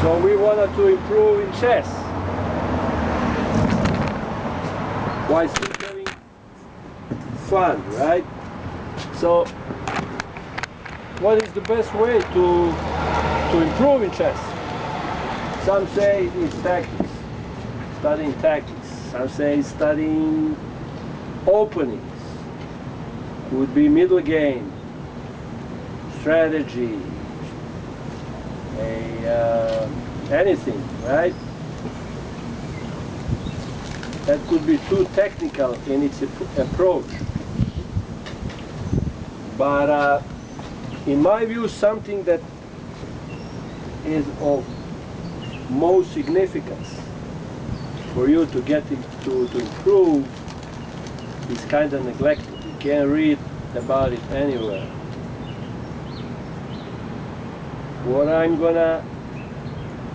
So we wanted to improve in chess while still having fun, right? So what is the best way to improve in chess? Some say it's tactics, studying tactics. Some say studying openings, would be middle game, strategy, anything, right? That could be too technical in its approach. But in my view, something that is of most significance for you to get to improve is kind of neglected. You can't read about it anywhere. What I'm gonna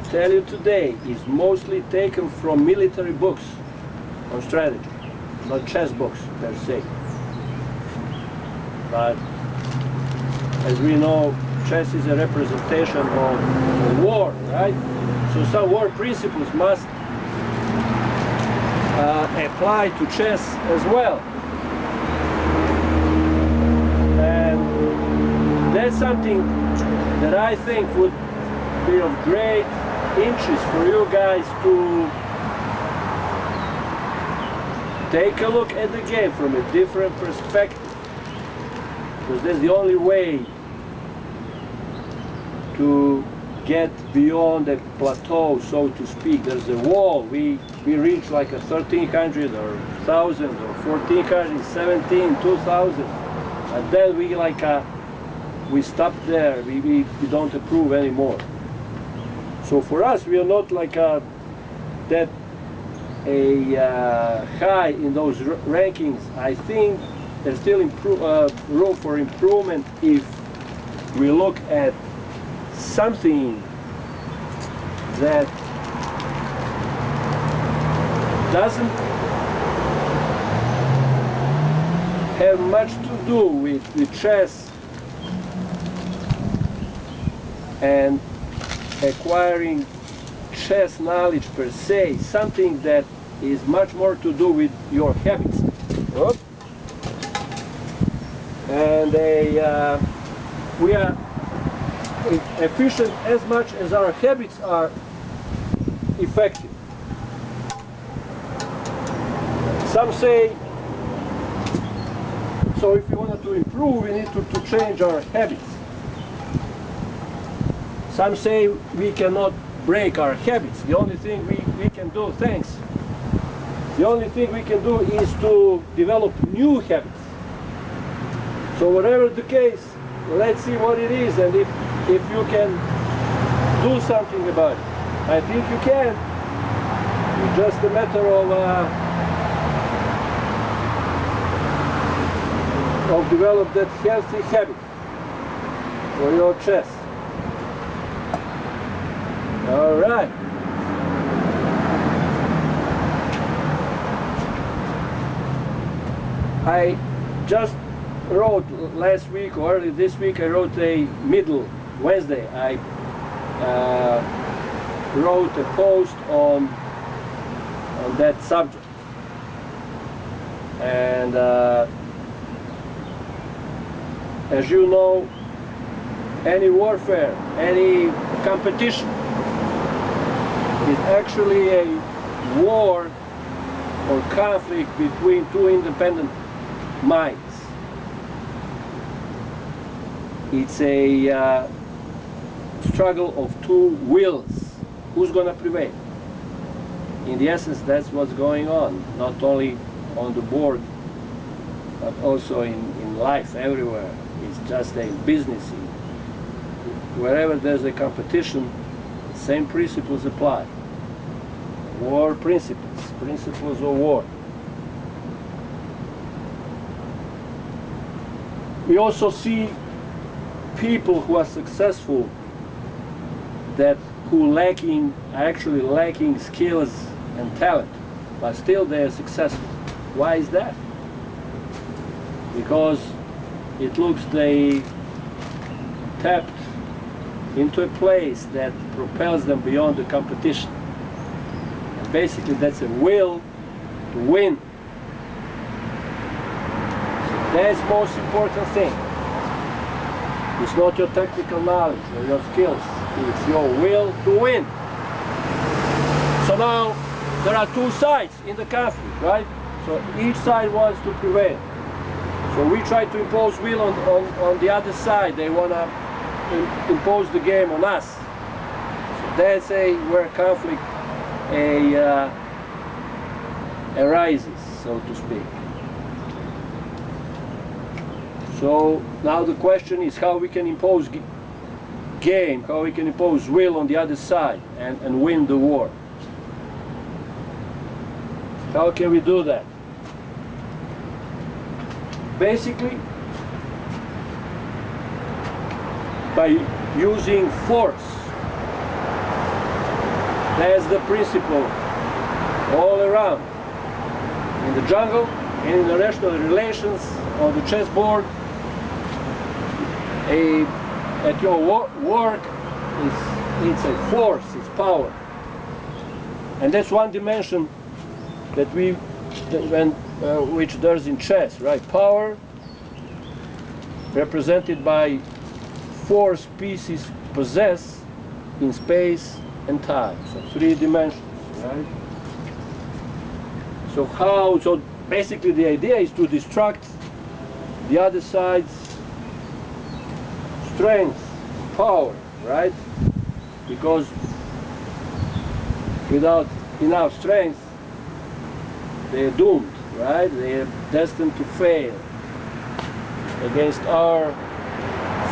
tell you today is mostly taken from military books on strategy, not chess books per se. But as we know, chess is a representation of war, right? So some war principles must apply to chess as well. And that's something that I think would be of great interest for you guys to take a look at the game from a different perspective, because that's the only way to get beyond the plateau, so to speak. There's a wall. We reach like a 1300 or 1000 or 1400, 17, 2000, and then we stop there. We don't improve anymore. So for us, we are not like that high in those rankings. I think there's still room for improvement if we look at something that doesn't have much to do with chess and acquiring chess knowledge per se, something that is much more to do with your habits. Oops. And we are efficient as much as our habits are effective. Some say, so if we wanted to improve, we need to change our habits. Some say we cannot break our habits. The only thing we can do, the only thing we can do is to develop new habits. So whatever the case, let's see what it is, and if you can do something about it. I think you can. It's just a matter of develop that healthy habit for your chess. All right. I just wrote last week or early this week, I wrote a middle Wednesday. I wrote a post on that subject. And as you know, any warfare, any competition is actually a war or conflict between two independent minds. It's a struggle of two wills. Who's going to prevail? In the essence, that's what's going on, not only on the board, but also in life, everywhere. It's just a business. Wherever there's a competition, the same principles apply. War principles, principles of war. We also see people who are successful who actually lacking skills and talent, but still they are successful. Why is that? Because it looks they tapped into a place that propels them beyond the competition. And basically that's a will to win. So that's the most important thing. It's not your technical knowledge or your skills, it's your will to win. So now there are two sides in the conflict, right? So each side wants to prevail. So we try to impose will on the other side. They want to impose the game on us. So that's where conflict arises, so to speak. So now the question is how we can impose game, how we can impose will on the other side and win the war. How can we do that? Basically, by using force. That's the principle all around. In the jungle, in international relations, on the chessboard, at your work, it's a force, it's power. And that's one dimension that which there's in chess, right? Power represented by force pieces possess in space and time. So 3 dimensions, right? So basically the idea is to distract the other side's strength, power, right? Because without enough strength, they're doomed, right? They're destined to fail against our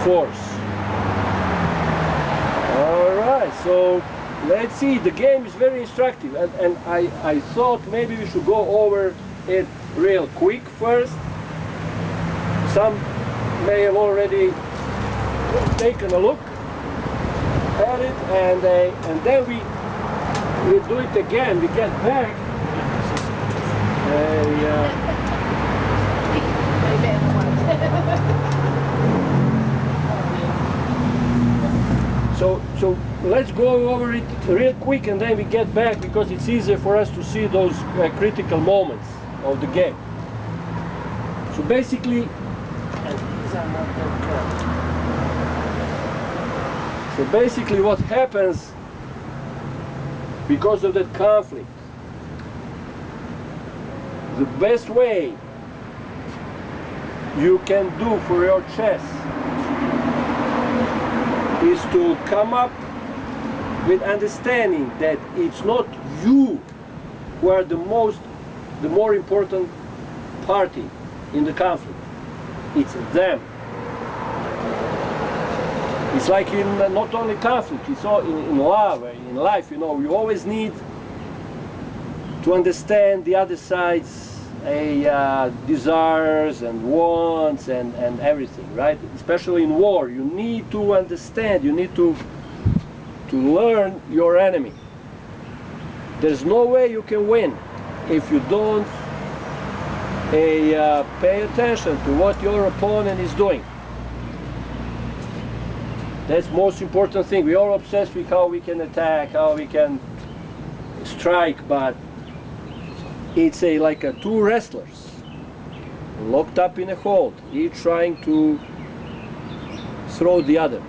force. All right, so let's see. The game is very instructive, and I thought maybe we should go over it real quick first. Some may have already taken a look at it, and then we do it again. We get back. So let's go over it real quick, and then we get back, because it's easier for us to see those critical moments of the game. So basically, what happens because of that conflict, the best way you can do for your chess is to come up with understanding that it's not you who are the more important party in the conflict. It's them. It's like in not only conflict, it's all in love, in life, you know, you always need to understand the other side's desires and wants and everything, right? Especially in war, you need to understand, you need to learn your enemy. There's no way you can win if you don't pay attention to what your opponent is doing. That's the most important thing. We are obsessed with how we can attack, how we can strike, but it's like two wrestlers locked up in a hold, each trying to throw the other.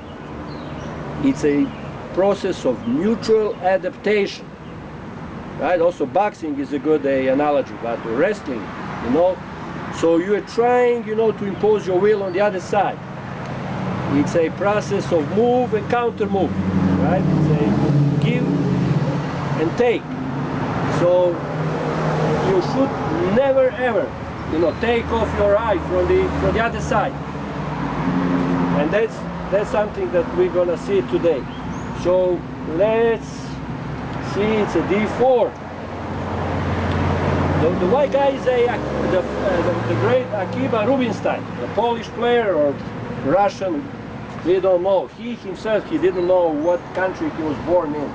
It's a process of mutual adaptation, right? Also boxing is a good analogy, but wrestling, you know, so you are trying, you know, to impose your will on the other side. It's a process of move and counter move, right? It's a give and take. So you should never ever, you know, take off your eye from the other side. And that's something that we're gonna see today. So let's see, it's a D4. The white guy is the great Akiba Rubinstein, the Polish player or Russian, we don't know. He himself, he didn't know what country he was born in.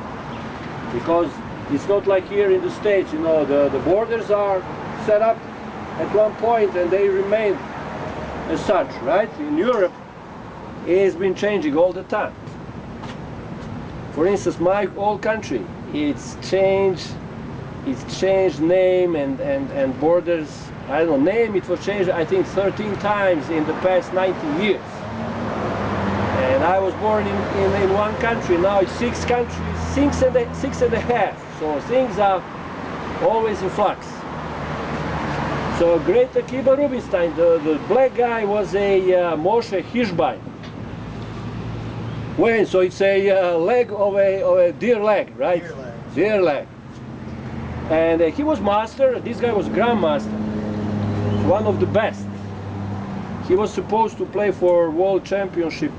Because it's not like here in the States, you know, the borders are set up at one point and they remain as such, right? In Europe, it has been changing all the time. For instance, my old country, it's changed name and borders. I don't know, name, it was changed I think 13 times in the past 90 years. And I was born in one country, now it's 6 countries, six and a half. So things are always in flux. So great Akiba Rubinstein, the black guy was a Moshe Hirschbein. When? So it's a leg of a deer leg, right? Deer leg. Deer leg. And he was master, this guy was grandmaster, one of the best. He was supposed to play for world championship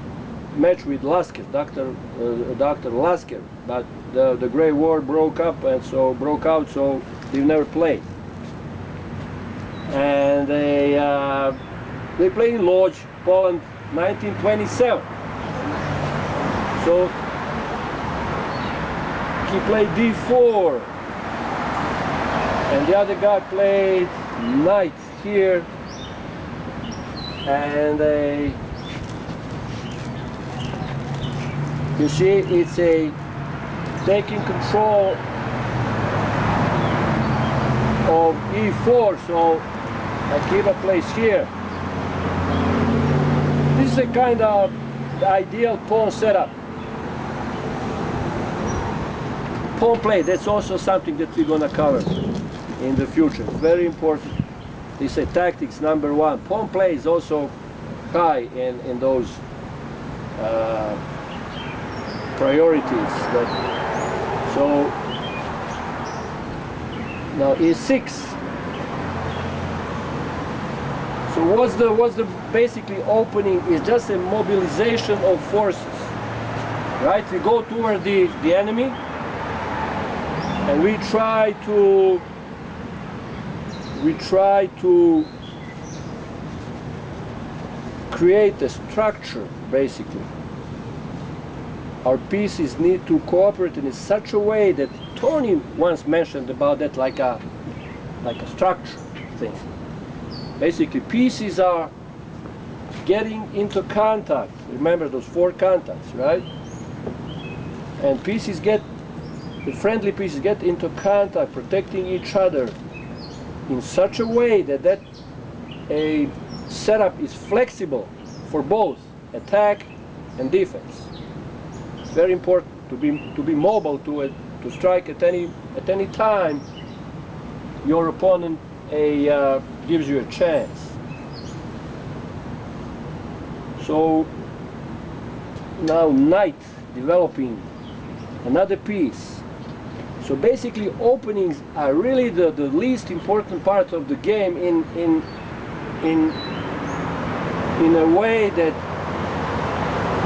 match with Lasker, Dr. Lasker, but the Great War broke out, so they never played. And they played in Lodz, Poland, 1927. So he played d4, and the other guy played knight here, and you see it's a taking control of e4, so Akiba plays here. This is a kind of ideal pawn setup. Pawn play, that's also something that we're going to cover in the future. Very important. This is tactics number 1. Pawn play is also high in those priorities. So now e6. So what's the basically opening is just a mobilization of forces, right? We go toward the enemy, and we try to create a structure. Basically, our pieces need to cooperate in such a way that Tony once mentioned about that, like a structure thing. Basically, pieces are getting into contact. Remember those 4 contacts, right? And pieces the friendly pieces get into contact, protecting each other in such a way that a setup is flexible for both attack and defense. It's very important to be mobile, to strike at any time your opponent gives you a chance. So now knight developing another piece. So basically openings are really the least important part of the game in a way that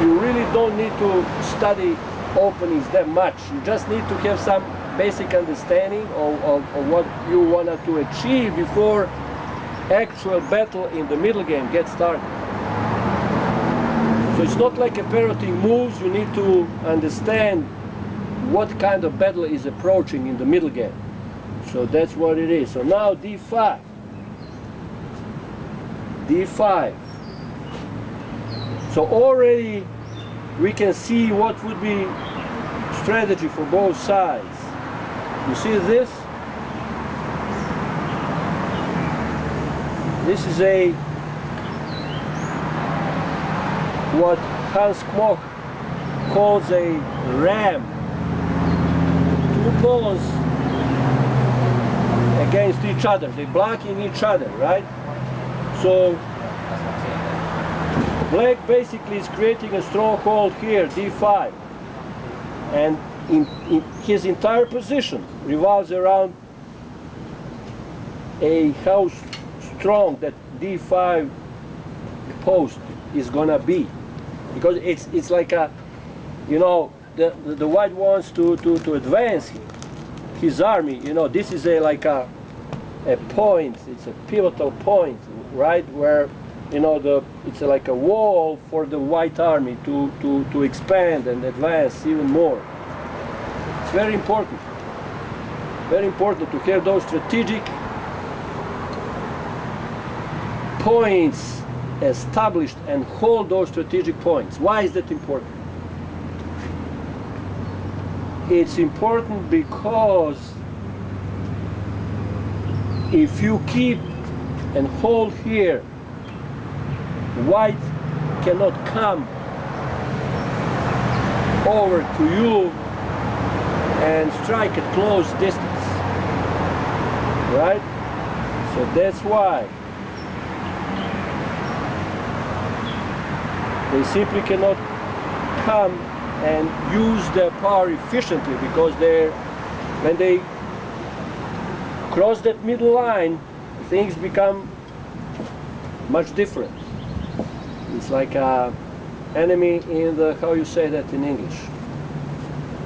you really don't need to study openings that much. You just need to have some basic understanding of what you wanted to achieve before actual battle in the middle game gets started. So it's not like a parroting moves, you need to understand what kind of battle is approaching in the middle game. So that's what it is. So now d5. d5. So already we can see what would be strategy for both sides. You see this? This is what Hans Kmoch calls a ram. 2 pawns against each other. They're blocking each other, right? So black basically is creating a stronghold here, d5. And in his entire position revolves around how strong that d5 post is gonna be, because it's like a, you know, the white wants to advance his army. You know, this is like a point. It's a pivotal point, right, where, you know, it's like a wall for the white army to expand and advance even more. It's very important to have those strategic points established and hold those strategic points. Why is that important? it's important because if you keep and hold here, white cannot come over to you and strike at close distance, right? So that's why they simply cannot come and use their power efficiently, because when they cross that middle line, things become much different. It's like a enemy in the, how you say that in English?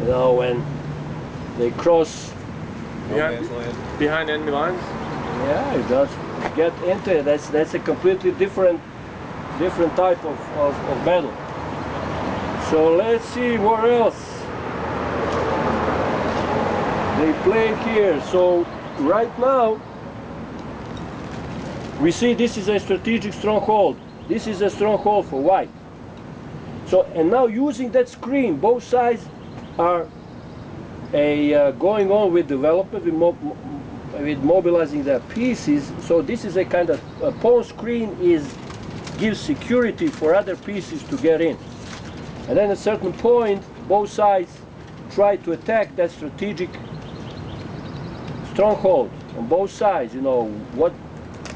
You know, when they cross behind enemy lines. Yeah, it does get into it. That's a completely different type of battle. So let's see where else they play here. So right now we see this is a strategic stronghold. This is a stronghold for white. So, and now using that screen, both sides are going on with development, with mobilizing their pieces. So this is a kind of a pawn screen gives security for other pieces to get in. And then at a certain point, both sides try to attack that strategic stronghold on both sides. You know, what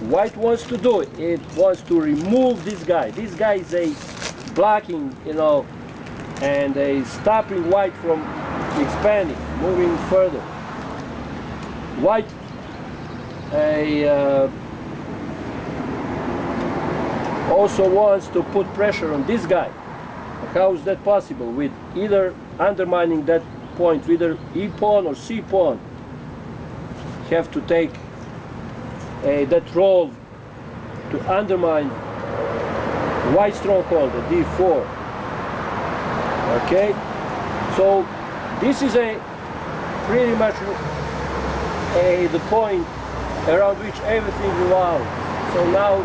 white wants to do, it wants to remove this guy. This guy is a blocking, you know, and a stopping white from expanding, moving further. White also wants to put pressure on this guy. How is that possible? With either undermining that point, either E pawn or C pawn, have to take that role to undermine white stronghold, the D4. Okay, so this is pretty much the point around which everything revolves. So now,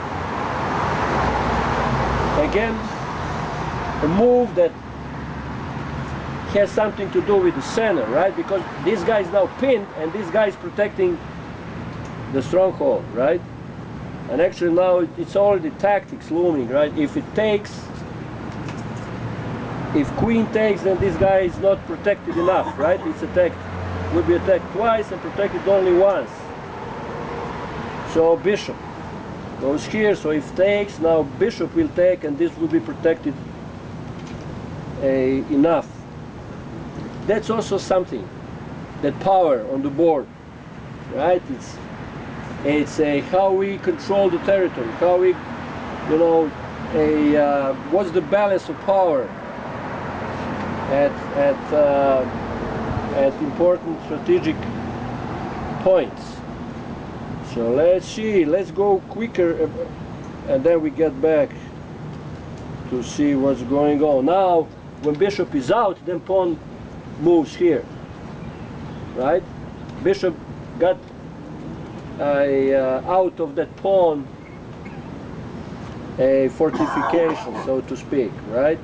again, a move that has something to do with the center, right? Because this guy is now pinned and this guy is protecting the stronghold, right? And actually now it's already tactics looming, right? If it takes, if queen takes, then this guy is not protected enough, right? It's attacked, will be attacked twice and protected only once. So bishop goes here, so if takes, now bishop will take and this will be protected enough. That's also something, that power on the board, right? It's how we control the territory, how we, you know, what's the balance of power at important strategic points. So let's see, let's go quicker and then we get back to see what's going on. Now when bishop is out, then pawn moves here, right? Bishop got out of that pawn a fortification, so to speak, right?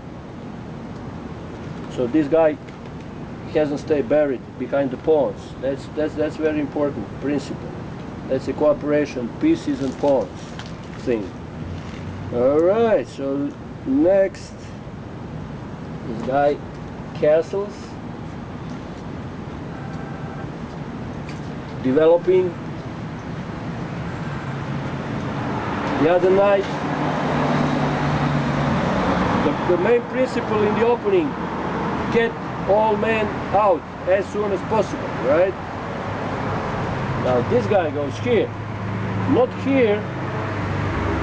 So this guy hasn't stayed buried behind the pawns. That's very important principle. That's a cooperation, pieces and pawns thing. All right, so next, this guy castles, developing. The other night, the main principle in the opening, get all men out as soon as possible, right? Now this guy goes here, not here,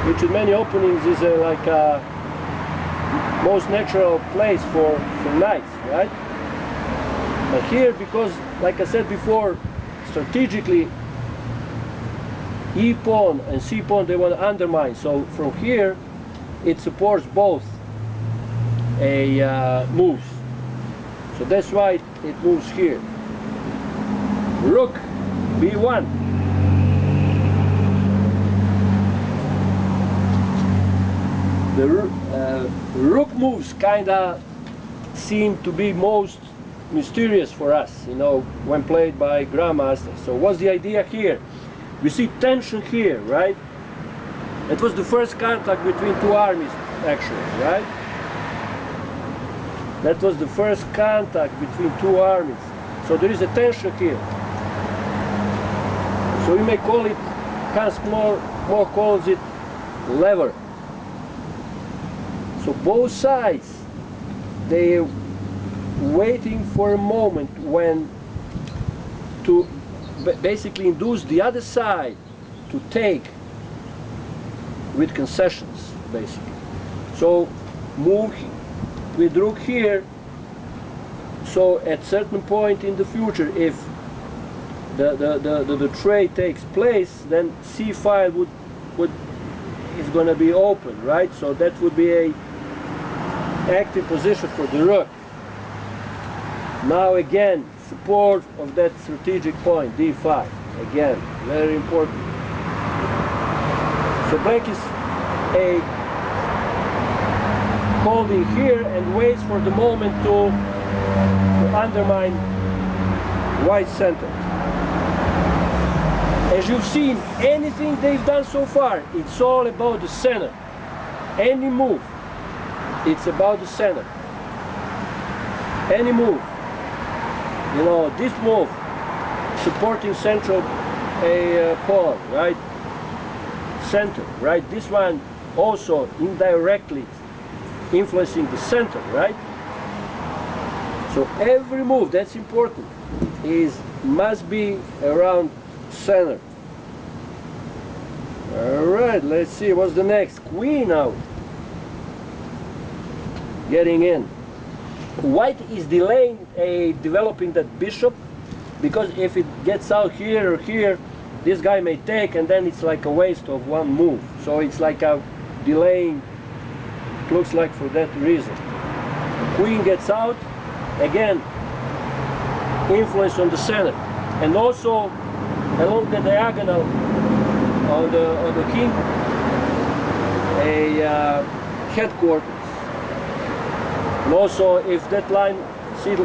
which in many openings is like a most natural place for knights, right? But here, because like I said before, strategically E pawn and C pawn they want to undermine, so from here it supports both moves. So that's why it moves here. Rook B1. The rook moves kinda seem to be most mysterious for us, you know, when played by grandmasters. So what's the idea here? We see tension here, right? It was the first contact between two armies, actually, right? That was the first contact between two armies. So there is a tension here. So we may call it, Hans more calls it lever. So both sides, they're waiting for a moment when to basically induce the other side to take with concessions, basically. So move with rook here, so at certain point in the future, if the trade takes place, then c5 is going to be open, right? So that would be a active position for the rook. Now again, support of that strategic point, d5. Again, very important. So black is holding here and waits for the moment to undermine white center. As you've seen, anything they've done so far, it's all about the center. Any move, it's about the center. Any move. You know, this move, supporting central pawn, right? Center, right? This one also indirectly influencing the center, right? So every move, that's important, must be around center. All right, let's see what's the next. Queen out, getting in. White is delaying developing that bishop, because if it gets out here or here, this guy may take, and then it's like a waste of one move. So it's like a delaying, it looks like, for that reason. Queen gets out, again, influence on the center, and also along the diagonal on the king, a headquarters. And also if that line, see,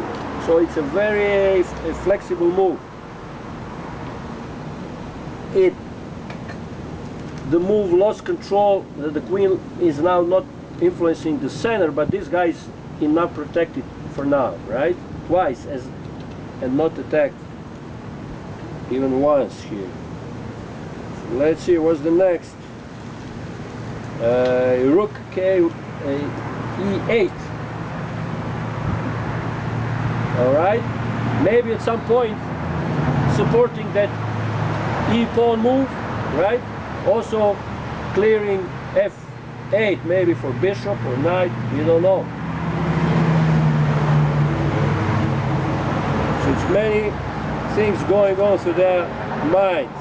so it's a very flexible move. The move lost control, the queen is now not influencing the center, but this guy is enough protected for now, right? Twice, and not attacked even once here. So let's see what's the next. Rook e8. All right, maybe at some point supporting that e-pawn move, right? Also clearing f8, maybe for bishop or knight, you don't know. So it's many things going on through their minds.